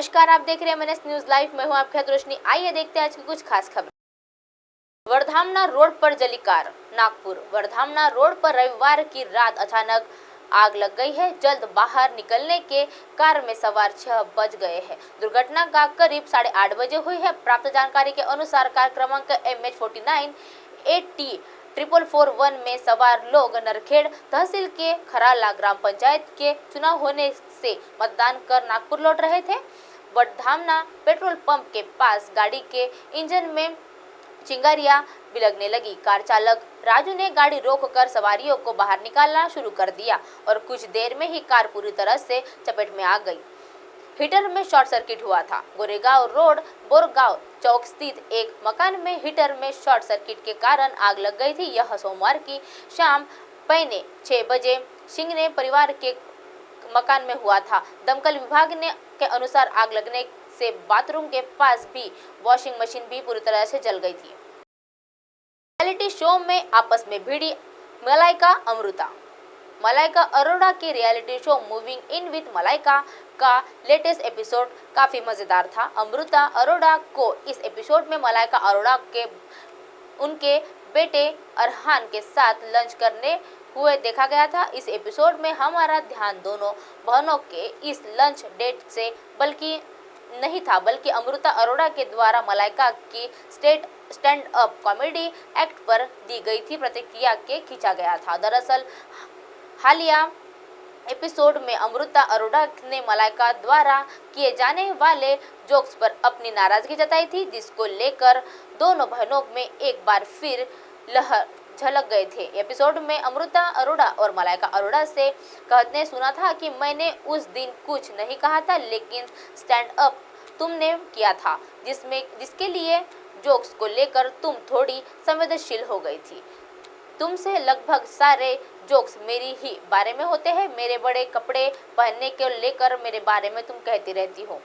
नमस्कार, आप देख रहे हैं एमएनएस न्यूज लाइव। मैं हूं आपके साथ रोशनी। आइए देखते हैं आज की कुछ खास खबर। वरधामना रोड पर जली कार। नागपुर वरधामना रोड पर रविवार की रात अचानक आग लग गई है। जल्द बाहर निकलने के कार में सवार 6 बच गए हैं। दुर्घटना का करीब 8:30 बजे हुई है। प्राप्त जानकारी के अनुसार कार क्रमांक MH49 8T 4441 में सवार लोग नरखेड़ तहसील के खराला ग्राम पंचायत के चुनाव होने से मतदान कर नागपुर लौट रहे थे। वरधामना पेट्रोल पंप के पास गाड़ी के इंजन में चिंगारियां भी लगने लगी। कार चालक राजू ने गाड़ी रोककर सवारियों को बाहर निकालना शुरू कर दिया और कुछ देर में ही कार पूरी तरह से चपेट में आ गई। हीटर में शॉर्ट सर्किट हुआ था। गोरेगांव रोड बोरगांव चौक स्थित एक मकान में हीटर में शॉर्ट सर्किट के कारण आग लग गई थी। यह सोमवार की शाम 6:45 बजे सिंगने परिवार के मकान में हुआ था। दमकल विभाग के अनुसार आग लगने से बाथरूम के पास भी वॉशिंग मशीन भी पूरी तरह से जल गई थी। रियलिटी शो में आपस में भिड़ी मलाइका अमृता। मलाइका अरोड़ा के reality show moving in with Malaika का लेटेस्ट एपिसोड काफी मजेदार था। अमृता अरोड़ा को इस एपिसोड में मलाइका अरोड़ा के उनके बेटे अरहान के साथ लंच करने हुए देखा गया था। इस एपिसोड में हमारा ध्यान दोनों बहनों के इस लंच डेट से नहीं था, बल्कि अमृता अरोड़ा के द्वारा मलाइका की स्टैंड अप कॉमेडी एक्ट पर दी गई थी प्रतिक्रिया के खींचा गया था। दरअसल हालिया एपिसोड में अमृता अरोड़ा ने मलाइका द्वारा किए जाने वाले जोक्स पर अपनी नाराजगी जताई थी, जिसको लेकर दोनों बहनों में एक बार फिर लहर झलक गए थे। एपिसोड में अमृता अरोड़ा और मलाइका अरोड़ा से कहते सुना था कि मैंने उस दिन कुछ नहीं कहा था, लेकिन स्टैंड अप तुमने किया था, जिसके लिए जोक्स को लेकर तुम थोड़ी संवेदनशील हो गई थी। तुमसे लगभग सारे जोक्स मेरी ही बारे में होते हैं। मेरे बड़े कपड़े पहनने को लेकर मेरे बारे में तुम कहती रहती हो।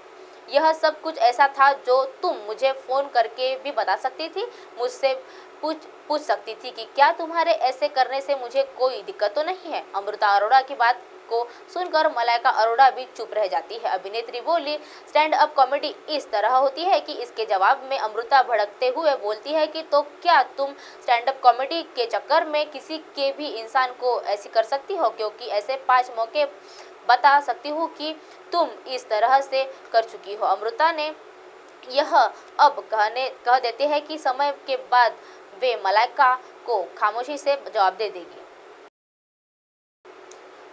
यह सब कुछ ऐसा था जो तुम मुझे फोन करके भी बता सकती थी। मुझसे पूछ सकती थी कि क्या तुम्हारे ऐसे करने से मुझे कोई दिक्कत तो नहीं है। अमृता अरोड़ा की बात को सुनकर मलाइका अरोड़ा भी चुप रह जाती है। अभिनेत्री बोली, स्टैंड अप कॉमेडी इस तरह होती है कि इसके जवाब में अमृता भड़कते हुए बोलती है कि तो क्या तुम स्टैंड अप कॉमेडी के चक्कर में किसी के भी इंसान को ऐसी कर सकती हो, क्योंकि ऐसे 5 मौके बता सकती हूँ कि तुम इस तरह से कर चुकी हो। अमृता ने यह अब कह देते हैं कि समय के बाद वे मलाइका को खामोशी से जवाब दे देगी।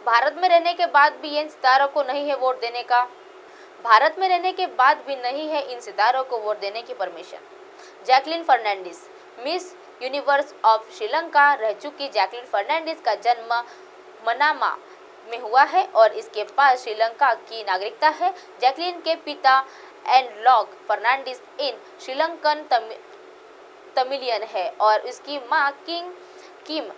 भारत में रहने के बाद भी इन सितारों को नहीं है वोट देने का भारत में रहने के बाद भी नहीं है इन सितारों को वोट देने की permission. Jacqueline Fernandez Miss Universe of Sri Lanka रह चुकी जैकलिन फर्नांडिस का जन्म मनामा में हुआ है और इसके पास श्रीलंका की नागरिकता है। जैकलिन के पिता एनलॉग फर्नांडिस इन श्रीलंकन तमिलियन है और उसकी मां किम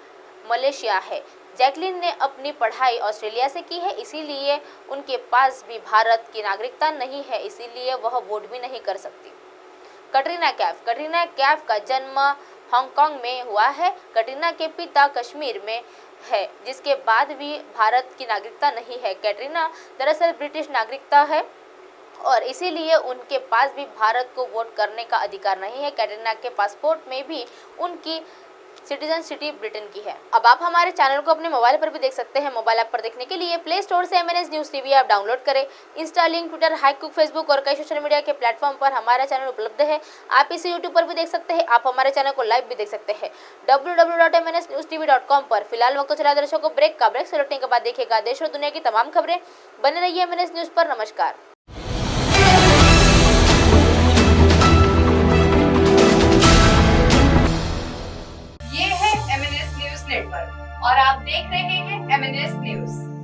मलेशिया है। जैकलिन ने अपनी पढ़ाई ऑस्ट्रेलिया से की है, इसीलिए उनके पास भी भारत की नागरिकता नहीं है, इसीलिए वह वोट भी नहीं कर सकती। कटरीना कैफ का जन्म हांगकांग में हुआ है। कटरीना के पिता कश्मीर में है, जिसके बाद भी भारत की नागरिकता नहीं है। कैटरीना दरअसल ब्रिटिश नागरिकता है और इसीलिए उनके पास भी भारत को वोट करने का अधिकार नहीं है। कैटरीना के पासपोर्ट में भी उनकी सिटीजनशिप ब्रिटेन की है। अब आप हमारे चैनल को अपने मोबाइल पर भी देख सकते हैं। मोबाइल ऐप पर देखने के लिए प्ले स्टोर से MNS news TV app download करें। इंस्टा, लिंक, ट्विटर, हाईकुक, फेसबुक और कई सोशल मीडिया के प्लेटफॉर्म पर हमारा चैनल उपलब्ध है। आप इसे यूट्यूब पर भी देख सकते हैं। आप हमारे चैनल को लाइव भी देख सकते हैं www.mnsnewstv.com पर। फिलहाल वक्त चला दर्शकों ब्रेक का। ब्रेक से लौटने के बाद देखिएगा देश और दुनिया की तमाम खबरें। बने रहिए MNS न्यूज पर। नमस्कार। ये है MNS न्यूज नेटवर्क और आप देख रहे हैं MNS न्यूज।